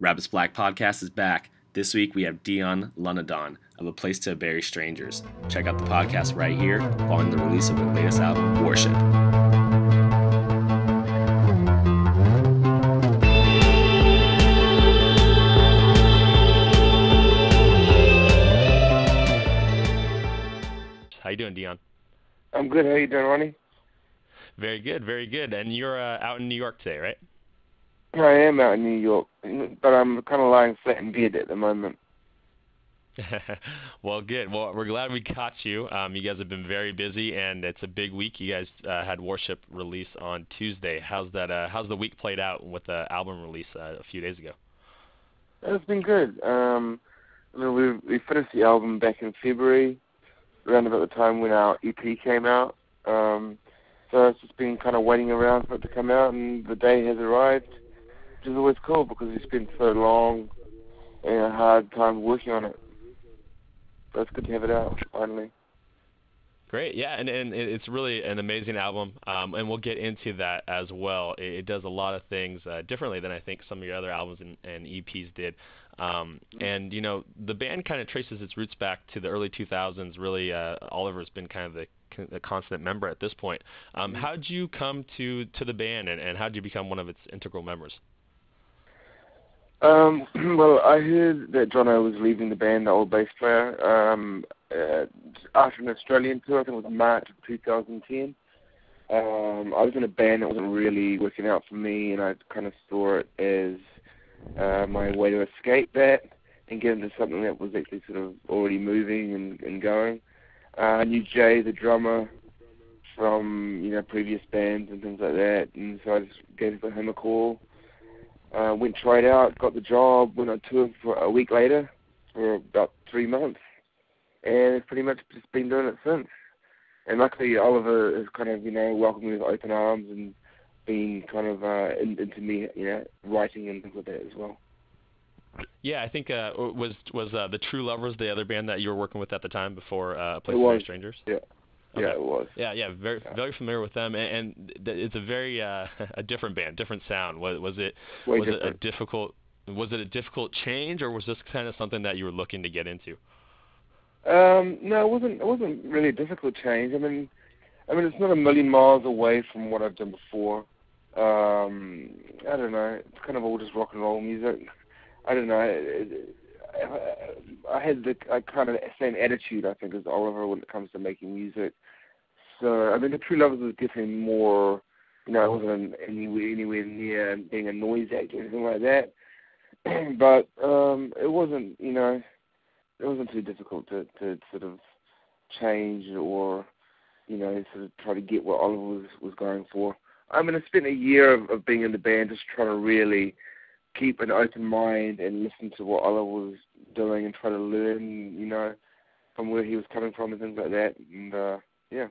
Rabbit's Black Podcast is back. This week we have Dion Lunadon of A Place to Bury Strangers. Check out the podcast right here following the release of their latest album, Worship. How you doing, Dion? I'm good. How you doing, Ronnie? Very good, very good. And you're out in New York today, right? I am out in New York, but I'm kind of lying flat in bed at the moment. Well, good. Well, we're glad we caught you. You guys have been very busy, and it's a big week. You guys had Worship release on Tuesday. How's that? How's the week played out with the album release a few days ago? It's been good. We finished the album back in February, around about the time when our EP came out. So it's just been kind of waiting around for it to come out, and the day has arrived, which is always cool because we spent so long and a hard time working on it. So it's good to have it out finally. Great, yeah, and it's really an amazing album, and we'll get into that as well. It does a lot of things differently than I think some of your other albums and EPs did. And, you know, the band kind of traces its roots back to the early 2000s. Really, Oliver's been kind of the constant member at this point. How did you come to the band, and how did you become one of its integral members? Well, I heard that Jono was leaving the band, the old bass player, after an Australian tour. I think it was March of 2010. I was in a band that wasn't really working out for me, and I kind of saw it as my way to escape that and get into something that was actually sort of already moving and going. I knew Jay, the drummer, from previous bands and things like that, and so I just gave him a call. Went tried out, got the job, went on tour for a week later for about 3 months, and it's pretty much just been doing it since. And luckily Oliver has kind of, welcomed me with open arms and been kind of into me, writing and things like that as well. Yeah, I think was the True Lovers the other band that you were working with at the time before A Place to Bury Strangers? Yeah. Okay. Yeah, it was. Yeah, very familiar with them, and it's a very a different band, different sound. Was it a difficult change, or was this kind of something that you were looking to get into? No, it wasn't really a difficult change. I mean, it's not a million miles away from what I've done before. I don't know. It's kind of all just rock and roll music. I don't know. I had the kind of same attitude, I think, as Oliver when it comes to making music. So, the True Lovers was definitely more, it wasn't anywhere near being a noise act or anything like that. But it wasn't, it wasn't too difficult to sort of change or, sort of try to get what Oliver was going for. I spent a year of being in the band just trying to really keep an open mind and listen to what Oliver was doing and try to learn, from where he was coming from and things like that. And, yeah.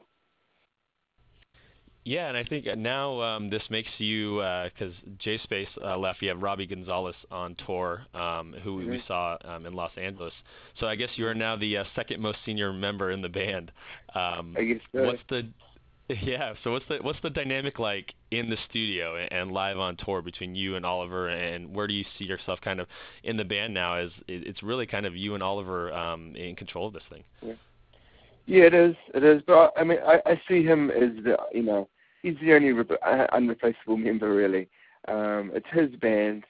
Yeah, and I think now this makes you, because J Space left, you have Robbie Gonzalez on tour, who we saw in Los Angeles. So I guess you are now the second most senior member in the band. I guess so. What's the dynamic like in the studio and live on tour between you and Oliver, and where do you see yourself kind of in the band now? As it's really kind of you and Oliver in control of this thing. Yeah, it is. It is. But I see him as he's the only unreplaceable member really. It's his band.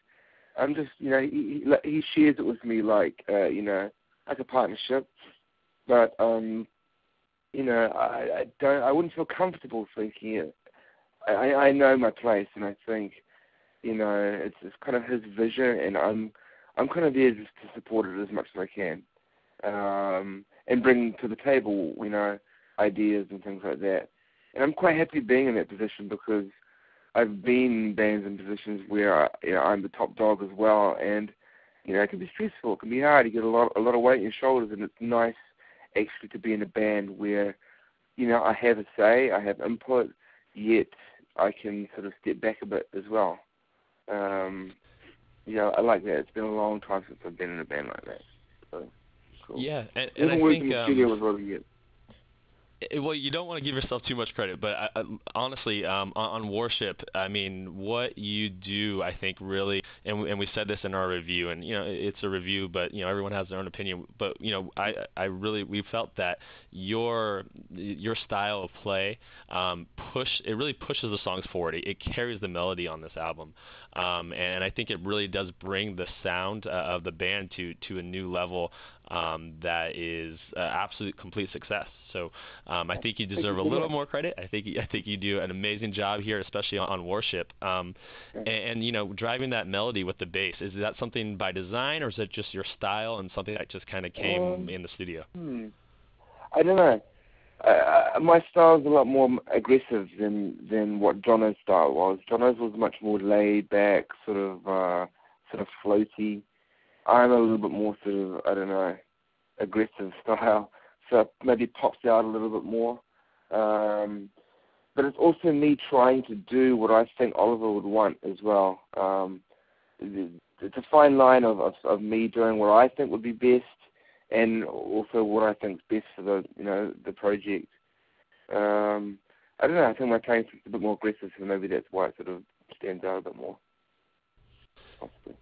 I'm just he shares it with me like like a partnership. But I wouldn't feel comfortable thinking it. I know my place, and I think, it's kind of his vision, and I'm kind of there just to support it as much as I can, and bring to the table, ideas and things like that. And I'm quite happy being in that position because I've been in bands and positions where I'm the top dog as well, and it can be stressful, it can be hard. You get a lot of weight on your shoulders, and it's nice actually to be in a band where I have a say, I have input, yet I can sort of step back a bit as well. I like that. It's been a long time since I've been in a band like that. So, cool. Yeah, and Even I working think in the studio was really good. Well, you don't want to give yourself too much credit, but honestly, on Worship, I mean, what you do, I think, really, and we said this in our review, and it's a review, but everyone has their own opinion. But I really, we felt that your style of play it really pushes the songs forward. It carries the melody on this album, and I think it really does bring the sound of the band to a new level that is absolute complete success. So I think you deserve a little more credit. I think you do an amazing job here, especially on Worship. And driving that melody with the bass, is that something by design, or is it just your style and something that just kind of came in the studio? I don't know. My style is a lot more aggressive than what Jono's style was. Jono's was much more laid back, sort of floaty. I'm a little bit more sort of, I don't know, aggressive style. So it maybe pops out a little bit more. But it's also me trying to do what I think Oliver would want as well. It's a fine line of me doing what I think would be best, and also what I think is best for the project. I don't know. I think my playing is a bit more aggressive, so maybe that's why it sort of stands out a bit more.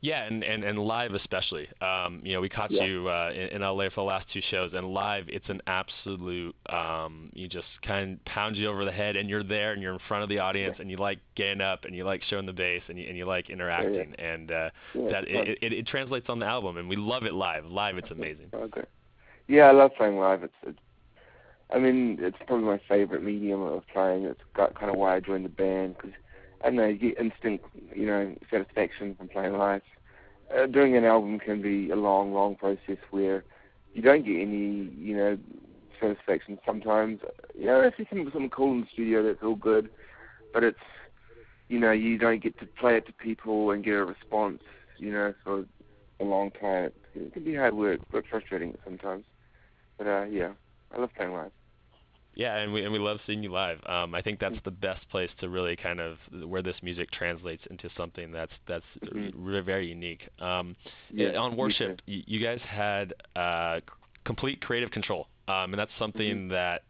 Yeah, and live especially. We caught you in LA for the last 2 shows, and live it's an absolute. You just kind of pound you over the head, and you're there, and you're in front of the audience, and you like getting up, and you like showing the bass, and you like interacting, and it translates on the album, and we love it live. Live, it's amazing. Okay. Yeah, I love playing live. It's probably my favorite medium of playing. It's got kind of why I joined the band, because I don't know, you get instant, satisfaction from playing live. Doing an album can be a long process where you don't get any, satisfaction sometimes. If you come up with something cool in the studio, that's all good, but it's, you don't get to play it to people and get a response, for a long time. It can be hard work, but frustrating sometimes. But, I love playing live. Yeah, and we love seeing you live. I think that's the best place to really kind of where this music translates into something that's very unique. On Worship, you guys had complete creative control, and that's something that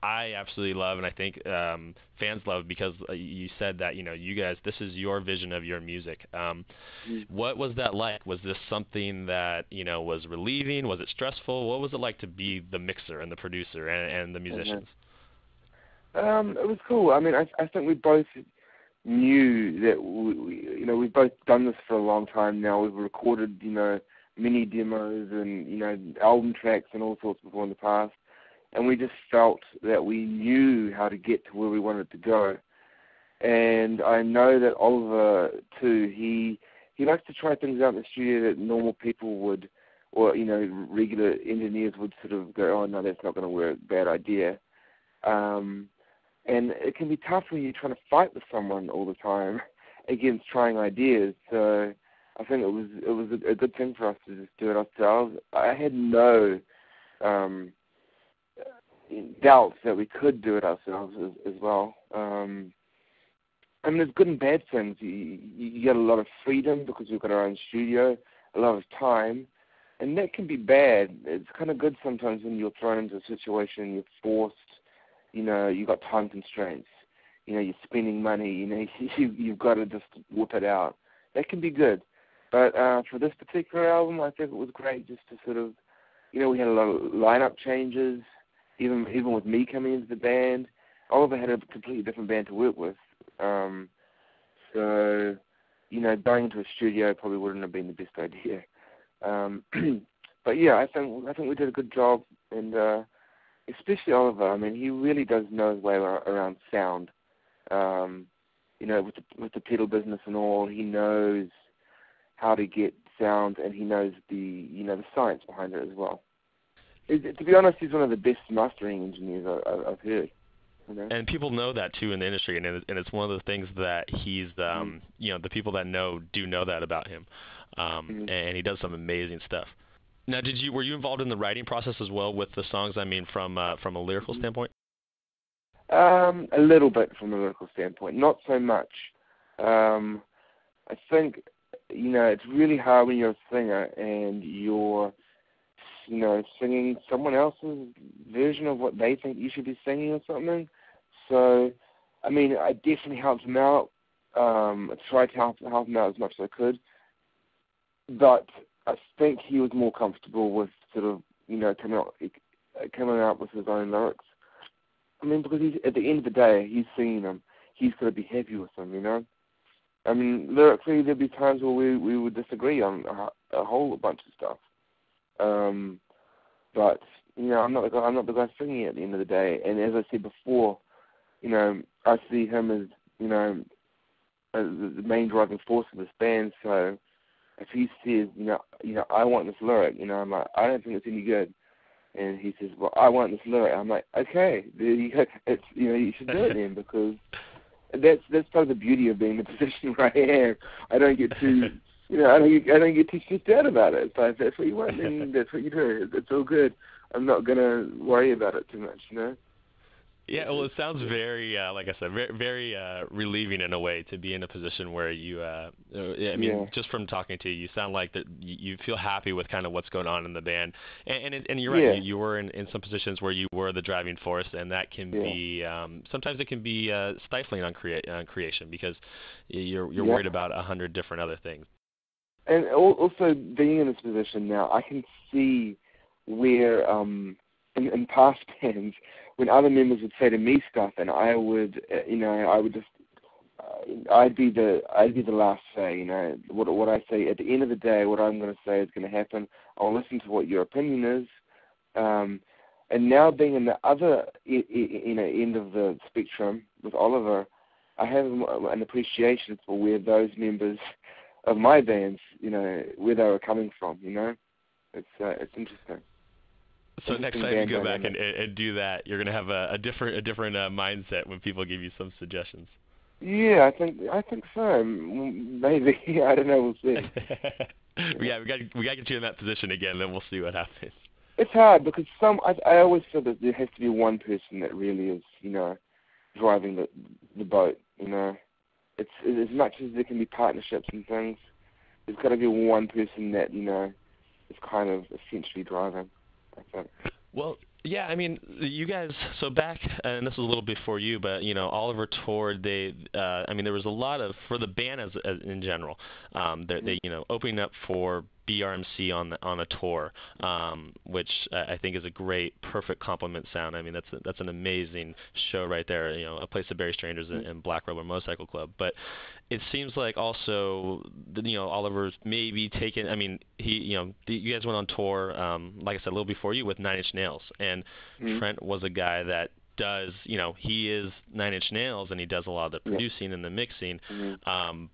I absolutely love, and I think fans love, because you said that you guys, this is your vision of your music. What was that like? Was this something that was relieving? Was it stressful? What was it like to be the mixer and the producer and the musicians? It was cool. I think we both knew that we've both done this for a long time now. We've recorded mini demos and album tracks and all sorts before in the past. And we just felt that we knew how to get to where we wanted to go. And I know that Oliver, too, he likes to try things out in the studio that normal people would, or, regular engineers would sort of go, oh, no, that's not going to work, bad idea. And it can be tough when you're trying to fight with someone all the time against trying ideas. So I think it was a good thing for us to just do it ourselves. I had no doubts that we could do it ourselves as well. There's good and bad things. You get a lot of freedom because we've got our own studio, a lot of time, and that can be bad. It's kind of good sometimes when you're thrown into a situation, you're forced, you've got time constraints, you're spending money, you've got to just whip it out. That can be good. But for this particular album, I think it was great just to sort of, we had a lot of lineup changes. Even with me coming into the band, Oliver had a completely different band to work with. So, going into a studio probably wouldn't have been the best idea. But yeah, I think we did a good job, and especially Oliver. He really does know his way around sound. With the pedal business and all, he knows how to get sound, and he knows the science behind it as well. To be honest, he's one of the best mastering engineers I've heard. And people know that too in the industry, and it's one of the things that he's the people that do know that about him, and he does some amazing stuff. Now, were you involved in the writing process as well with the songs? From a lyrical standpoint. A little bit from a lyrical standpoint, not so much. I think it's really hard when you're a singer and you're singing someone else's version of what they think you should be singing or something. So, I mean, I definitely helped him out. I tried to help him out as much as I could. But I think he was more comfortable with sort of, coming out with his own lyrics. I mean, because at the end of the day, he's singing them. He's got to be happy with them, I mean, lyrically, there'd be times where we would disagree on a whole bunch of stuff. But I'm not the guy singing it at the end of the day. And as I said before, I see him as as the main driving force of this band. So if he says, I want this lyric, I'm like, I don't think it's any good. And he says, well, I want this lyric. I'm like, okay, there you go. It's you should do it then, because that's part of the beauty of being in the position where I am. I don't get too, I don't get too stressed out about it. So if that's what you want, then that's what you do. It's all good. I'm not gonna worry about it too much, Yeah, well, it sounds very, like I said, very, very relieving in a way to be in a position where you, just from talking to you, you sound like that you feel happy with kind of what's going on in the band, and you're right, you were in some positions where you were the driving force, and that can be, sometimes it can be stifling on creation because you're worried about 100 different other things. And also being in this position now, I can see where in past bands, when other members would say to me stuff, and I would, I'd be the last say. What I say at the end of the day, what I'm going to say is going to happen. I'll listen to what your opinion is. And now being in the other, end of the spectrum with Oliver, I have an appreciation for where those members of my bands, where they were coming from. It's interesting. So next time you go back and do that, you're going to have a different mindset when people give you some suggestions. Yeah, I think so. Maybe. I don't know. We'll see. Yeah, we got to get you in that position again, then we'll see what happens. It's hard because I always feel that there has to be one person that really is, driving the boat. It's as much as there can be partnerships and things. There's got to be one person that is kind of essentially driving. Well, yeah, I mean, you guys, so back, and this was a little before you, but, Oliver toured, there was a lot of, for the band as in general, they opening up for BRMC on a tour, which I think is a great, perfect complement sound. I mean, that's an amazing show right there, A Place to Bury Strangers and Black Rubber Motorcycle Club. But it seems like also, Oliver's maybe taken, I mean, you guys went on tour, like I said, a little before you with 9 Inch Nails, and Trent was a guy that does, he is 9 Inch Nails, and he does a lot of the producing and the mixing,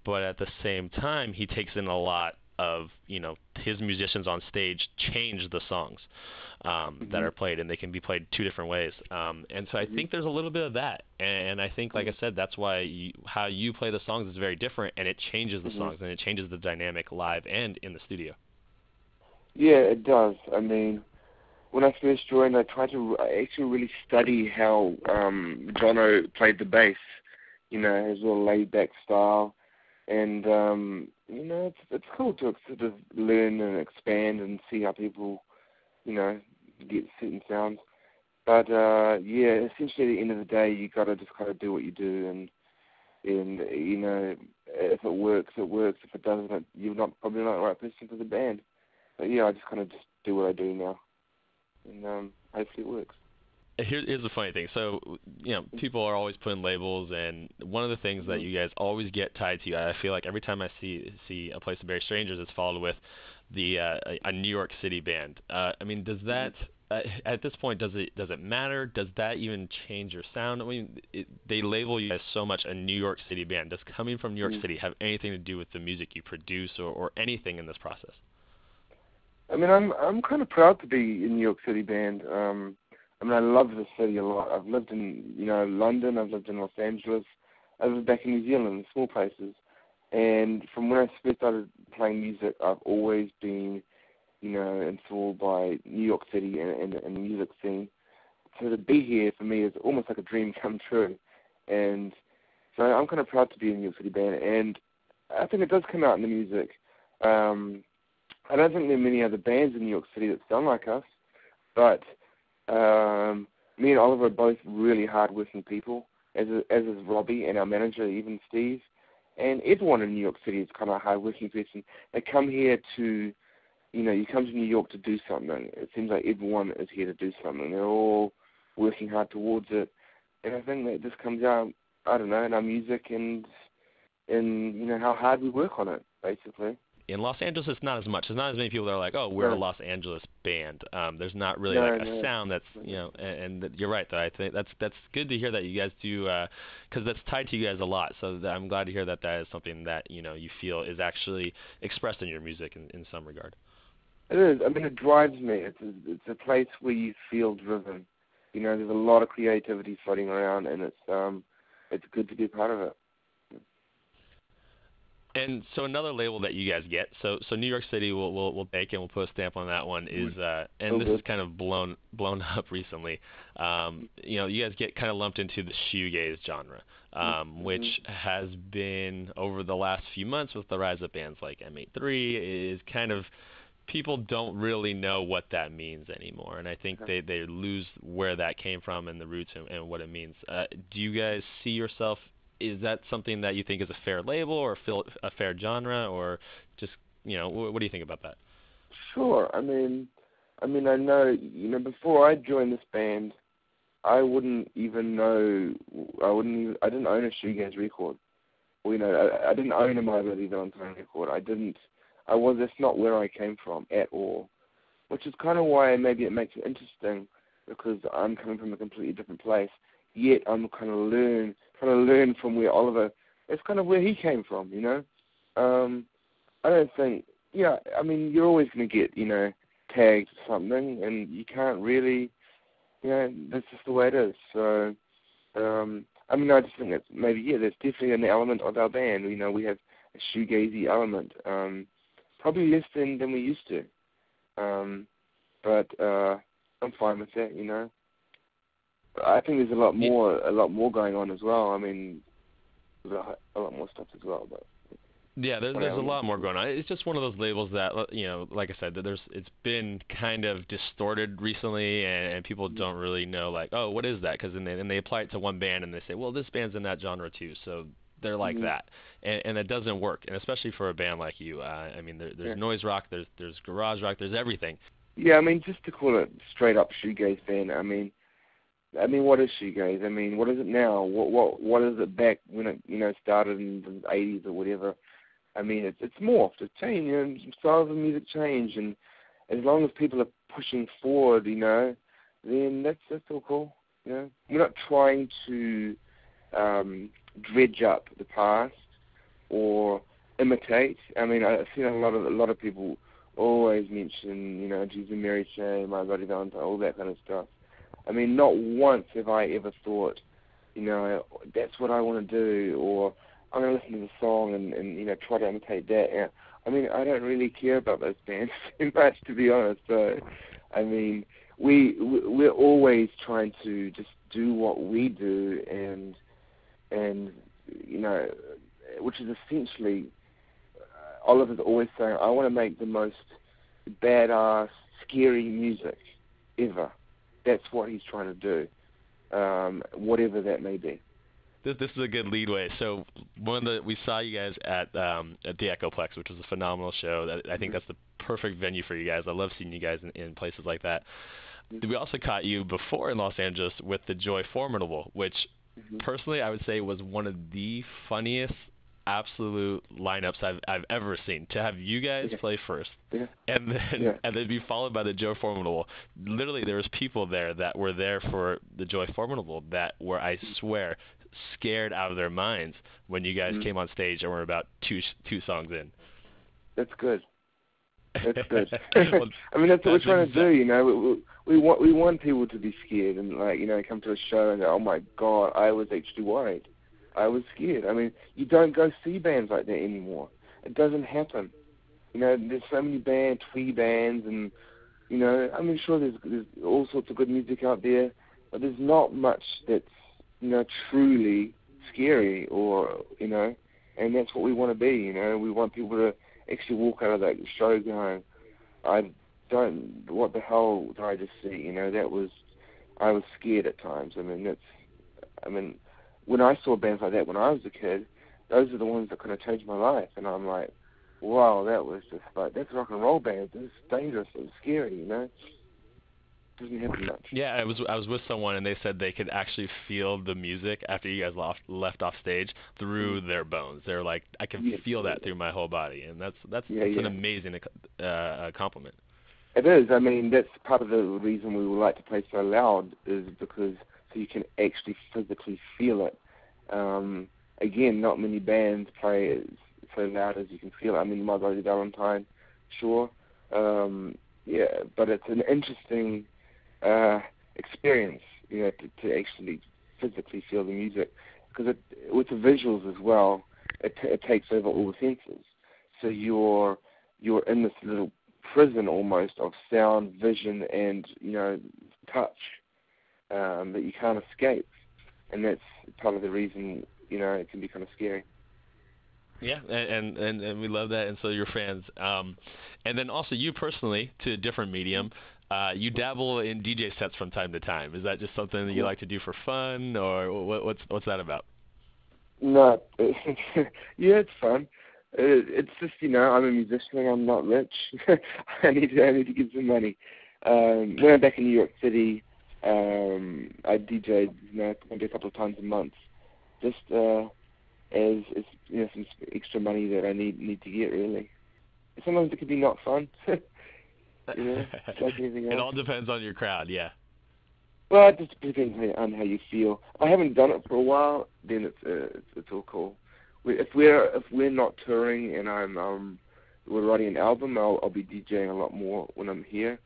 but at the same time, he takes in a lot of, his musicians on stage change the songs that are played, and they can be played 2 different ways. And so I think there's a little bit of that. And I think, like I said, that's why how you play the songs is very different, and it changes the songs, and it changes the dynamic live and in the studio. Yeah, it does. I mean, when I first joined, I tried to actually really study how Jono played the bass, his little laid-back style. And, it's cool to sort of learn and expand and see how people, get certain sounds. But, essentially at the end of the day, you got to just kind of do what you do. And if it works, it works. If it doesn't, you're probably not the right person for the band. But, I just kind of just do what I do now. And hopefully it works. Here's the funny thing. So, people are always putting labels, and one of the things that you guys always get tied to, I feel like every time I see A Place to Bury Strangers, it's followed with a New York City band. I mean, does that at this point does it matter? Does that even change your sound? I mean, they label you as so much a New York City band. Does coming from New York City have anything to do with the music you produce or anything in this process? I mean, I'm kind of proud to be a New York City band. I mean, I love the city a lot. I've lived in, London. I've lived in Los Angeles. I lived back in New Zealand, small places. And from when I first started playing music, I've always been, enthralled by New York City and the music scene. So to be here for me is almost like a dream come true. And so I'm kind of proud to be a New York City band. And I think it does come out in the music. I don't think there are many other bands in New York City that sound like us, but me and Oliver are both really hard-working people, as is Robbie and our manager, even Steve. And everyone in New York City is kind of a hard-working person. They come here to, you come to New York to do something. It seems like everyone is here to do something. They're all working hard towards it. And I think that just comes out, I don't know, in our music and in, how hard we work on it, basically. In Los Angeles, it's not as much. There's not as many people that are like, oh, we're a Los Angeles band. There's not really a sound that's, and you're right, though. I think that's good to hear that you guys do, because that's tied to you guys a lot. So I'm glad to hear that is something that, you feel is actually expressed in your music in some regard. It is. I mean, it drives me. It's a place where you feel driven. There's a lot of creativity floating around, and it's good to be part of it. And so another label that you guys get, so New York City, we'll take and we'll put a stamp on that one, is and this is kind of blown up recently. You guys get kind of lumped into the shoegaze genre, which has been over the last few months with the rise of bands like M83 is kind of, people don't really know what that means anymore, and I think they lose where that came from and the roots and what it means. Do you guys see yourself? Is that something that you think is a fair label or a fair genre, or just, what do you think about that? Sure. I mean, I know, before I joined this band, I didn't own a shoegaze record. Or, I didn't own a My Bloody Valentine record. That's not where I came from at all, which is kind of why maybe it makes it interesting, because I'm coming from a completely different place. Yet I'm trying to learn from where Oliver, it's kind of where he came from, I don't think, you're always going to get, tagged to something, and you can't really, that's just the way it is. So, I just think that's maybe, there's definitely an element of our band. We have a shoegazy element, probably less than we used to. But I'm fine with that, I think there's a lot more going on as well. I mean, there's a lot more stuff as well. But yeah, there's a lot more going on. It's just one of those labels that, like I said, it's been kind of distorted recently, and people don't really know, like, oh, what is that? Because then they apply it to one band, and they say, well, this band's in that genre too, so they're like that, and it doesn't work. And especially for a band like you, there's noise rock, there's garage rock, there's everything. Yeah, just to call it straight up shoegaze band, what is shoegaze? What is it now? What is it back when it started in the 80s or whatever? It's morphed, it's changed, styles of music change, and as long as people are pushing forward, then that's all cool. We're not trying to dredge up the past or imitate. I've seen a lot of people always mention, Jesus and Mary Chain, My Bloody Valentine, all that kind of stuff. Not once have I ever thought, that's what I want to do, or I'm going to listen to the song and try to imitate that. I don't really care about those bands too much, to be honest. So, we're always trying to just do what we do, and which is essentially, Oliver's always saying, I want to make the most badass, scary music ever. That's what he's trying to do, whatever that may be. This is a good leadway. So we saw you guys at the Echoplex, which was a phenomenal show. I think that's the perfect venue for you guys. I love seeing you guys in places like that. We also caught you before in Los Angeles with the Joy Formidable, which personally I would say was one of the funniest absolute lineups I've ever seen. To have you guys play first, and then be followed by the Joy Formidable. Literally, there was people there that were there for the Joy Formidable that were, I swear, scared out of their minds when you guys came on stage and were about two songs in. That's good. That's good. That's what we're trying to do. We want people to be scared and come to a show and go, oh my God, I was actually worried. I was scared. You don't go see bands like that anymore. It doesn't happen. There's so many twee bands, and sure there's all sorts of good music out there, but there's not much that's truly scary, or and that's what we want to be. We want people to actually walk out of that show going, I don't. What the hell did I just see? You know, I was scared at times. I mean, when I saw bands like that when I was a kid, those are the ones that kind of changed my life. And I'm like, wow, that was just like, that's a rock and roll band. This is dangerous. It's scary, you know. Doesn't happen much. Yeah, I was with someone and they said they could actually feel the music after you guys left off stage through their bones. They're like, I can feel that through my whole body, and that's an amazing compliment. It is. I mean, that's part of the reason we would like to play so loud is because so you can actually physically feel it. Again, not many bands play so loud as you can feel it. I mean, My Bloody Valentine, sure. Yeah, but it's an interesting experience, you know, to actually physically feel the music, because with the visuals as well, it takes over all the senses. So you're in this little prison almost of sound, vision, and, you know, touch that you can't escape, and that's part of the reason, you know, it can be kind of scary. Yeah, and we love that, and so you're fans. And then also you personally, to a different medium, you dabble in DJ sets from time to time. Is that just something that you like to do for fun, or what's that about? No, yeah, it's fun. It's just, you know, I'm a musician and I'm not rich. I need to get some money. When I'm back in New York City, I DJ, you know, maybe a couple of times a month, just as you know, some extra money that I need to get, really. Sometimes it could be not fun. You know, like anything else. It all depends on your crowd, yeah. Well, it just depends on how you feel. I haven't done it for a while. Then it's all cool. If we're not touring and we're writing an album, I'll be DJing a lot more when I'm here.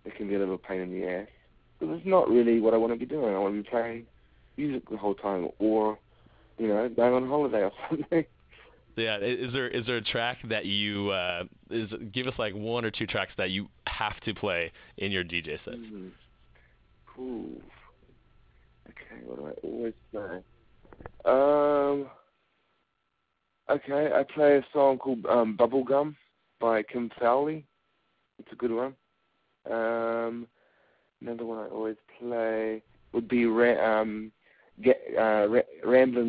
It can be a little pain in the ass because it's not really what I want to be doing. I want to be playing music the whole time, or, you know, going on holiday or something. Yeah, is there a track that you give us like one or two tracks that you have to play in your DJ sets? Cool. Okay, what do I always play? Okay, I play a song called Bubblegum by Kim Fowley. It's a good one. Another one I always play would be Ramblin'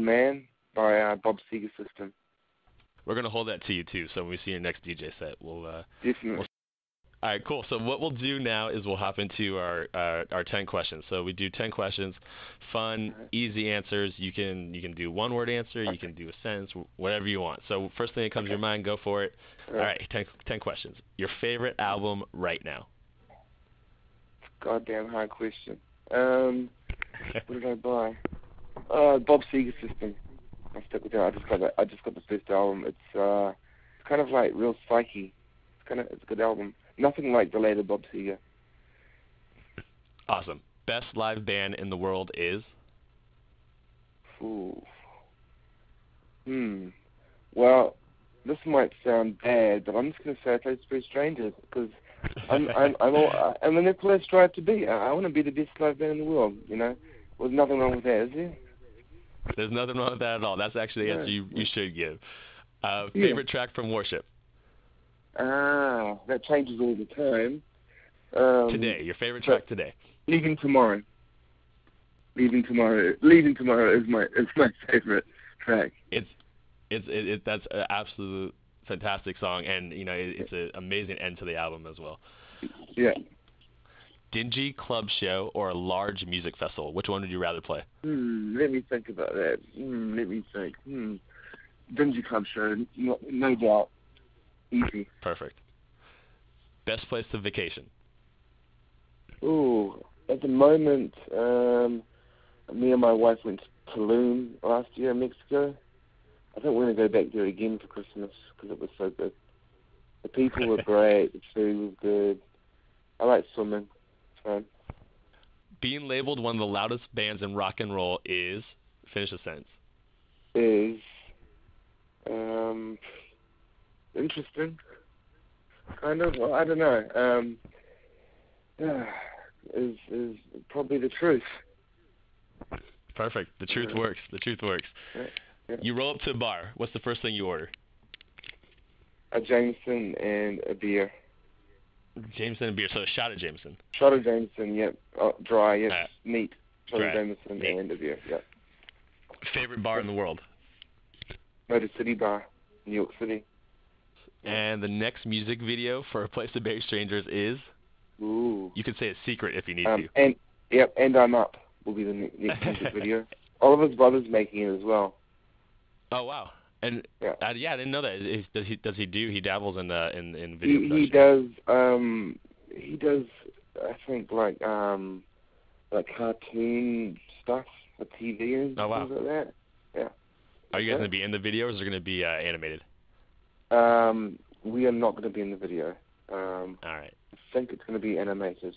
Man by Bob Seger System. We're going to hold that to you, too, so when we see your next DJ set, we'll... Definitely. All right, cool. So what we'll do now is we'll hop into our 10 questions. So we do 10 questions, fun, easy answers. You can do one-word answer. You can do a sentence, whatever you want. So first thing that comes to your mind, go for it. All right, 10 questions. Your favorite album right now? Goddamn hard question. What did I buy? Bob Seger System. I stuck with that. I just got the first album. It's kind of like real psyche. It's a good album. Nothing like the later Bob Seger. Awesome. Best live band in the world is? Ooh. Well, this might sound bad, but I'm just going to say I play Three Strangers because I mean, that's what I strive to be. I want to be the best live band in the world. You know, there's nothing wrong with that, is there? There's nothing wrong with that at all. That's actually the answer you should give. Favorite track from Worship? That changes all the time. Today, your favorite track today? Leaving Tomorrow. Leaving Tomorrow is my favorite track. That's an absolute fantastic song, and you know it's an amazing end to the album as well. Yeah. Dingy club show or a large music festival? Which one would you rather play? Let me think about that. Let me think. Dingy club show, no doubt. Easy. Perfect. Best place to vacation? Ooh, at the moment, me and my wife went to Tulum last year in Mexico. I think we're going to go back there again for Christmas because it was so good. The people were great. The food was good. I like swimming. It's fun. Being labeled one of the loudest bands in rock and roll is, finish the sentence. Is, interesting. Kind of. Well, I don't know. Is probably the truth. Perfect. The truth works. The truth works. Yeah. You roll up to a bar. What's the first thing you order? A Jameson and a beer. Jameson and beer. So a shot of Jameson. Shot of Jameson, yep. Dry, yes. Neat. Shot Dry. of Jameson Neat. and a beer, yep. Favorite bar in the world? Motor City Bar, New York City. And the next music video for A Place to Bury Strangers is? Ooh. You can say a secret if you need to. And I'm Up will be the next music video. Oliver's brother's making it as well. Oh wow! And yeah, I didn't know that. He dabbles in video production? He does. I think like cartoon stuff for TV and things like that. Yeah. Are you guys going to be in the video, or is it going to be animated? We are not going to be in the video. All right. I think it's going to be animated.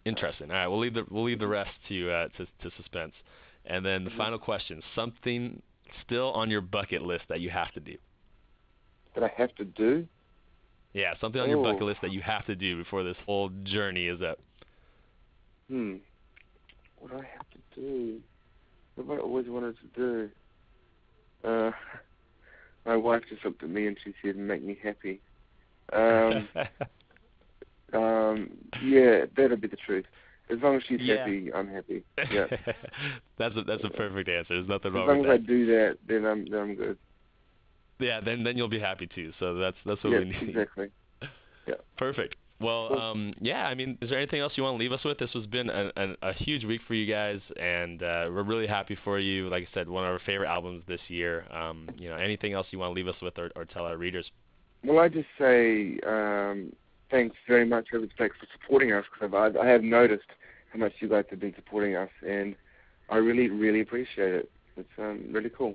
Interesting. All right, we'll leave the rest to suspense. And then the final question: something still on your bucket list that you have to do. That I have to do? Yeah, something on your bucket list that you have to do before this whole journey is up. What do I have to do? What have I always wanted to do? My wife just looked at me and she said, "Make me happy." Yeah, that'll be the truth. As long as she's happy, I'm happy. Yeah. That's a perfect answer. There's nothing wrong with that. As long as I do that, then I'm good. Yeah, then you'll be happy too. So that's what we need. Exactly. Yeah. Perfect. Well, I mean, is there anything else you want to leave us with? This has been a huge week for you guys, and we're really happy for you. Like I said, one of our favorite albums this year. Anything else you want to leave us with or tell our readers? Well, I just say thanks very much, Overspec, for supporting us, because I have noticed how much you guys have been supporting us, and I really, really appreciate it. It's really cool.